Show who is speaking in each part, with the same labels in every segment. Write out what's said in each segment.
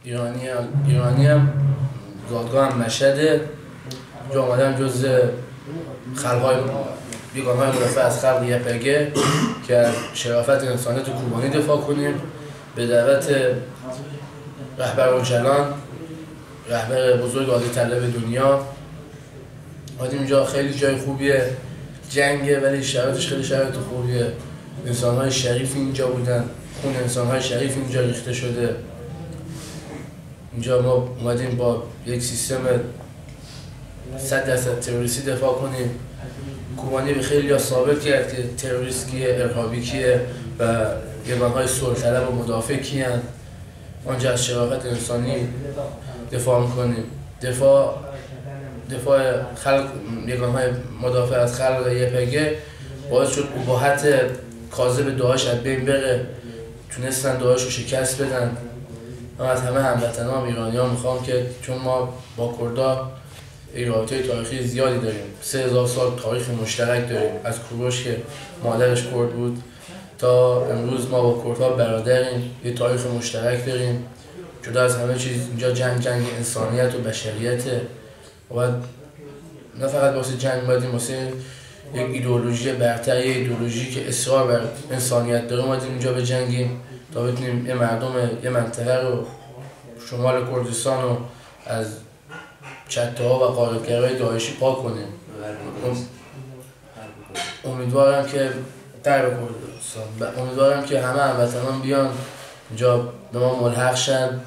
Speaker 1: ایرانی هم زادگاه هم مشهده. اینجا آمدم جز خلق‌های بیگانه‌های مدافع از خلق یپگه که از شرافت انسانیت و کوبانی دفاع کنیم. به دعوت رهبر اورژلان، رهبر بزرگ عالی طلب دنیا، آمدیم اینجا. خیلی جای خوبیه، جنگه ولی شرایطش خیلی شرایط خوبیه. انسان‌های شریف اینجا بودن، خون انسان‌های شریف اینجا ریخته شده. اینجا ما اومدیم با یک سیستم 100% تروریستی دفاع کنیم. کوبانی به خیلی ثابت کرد که تروریست کیه، ارهابی کیه و یگانهای صلح طلب و مدافع کیان. آنجا از شرافت انسانی دفاع میکنیم. دفاع خلق یگانهای مدافع از خلق یپگه باعث شد اباحت کاذب داعش از بین بره. تونستن داعش رو شکست بدن. من از همه هموطنان ایرانیان میخوام که چون ما با کردا رابطه تاریخی زیادی داریم، 3000 سال تاریخ مشترک داریم، از کوروش که مادرش کرد بود تا امروز ما با کردها برادریم، یه تاریخ مشترک داریم. جدا از همه چیز اینجا جنگ انسانیت و بشریته و باید نه فقط واسه جنگ باید واسه یک ایدئولوژی برتر، یه ایدئولوژی که اصرار بر انسانیت داره اومدیم اینجا به جنگیم تا بتونیم یه مردم یه منطقه رو، شمال کردستان رو از چته‌ها و غارتگرای داعشی پاک کنیم. امیدوارم که غرب کردستان، امیدوارم که همه هموطنان بیان اینجا به ما ملحق شن.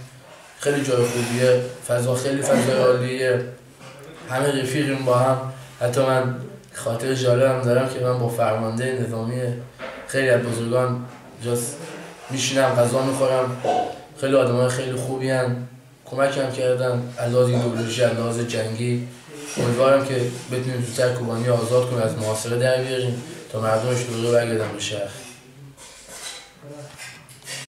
Speaker 1: خیلی جای خوبیه، فضا خیلی فضای عالیه، همه رفیقیم با هم. حتی من خاطر جالبم دارم که من با فرمانده نظامی خیلی از بزرگان جاست میشینم غذا میخورم. خیلی آدمای خیلی خوبی هن، کمکم کردن علاوه ایدئولوژی، علاوه جنگی. امیدوارم که بتونیم زودتر کوبانی آزاد کنیم، از محاصره در بیاریم تا مردمش دوباره برگردن به شهر.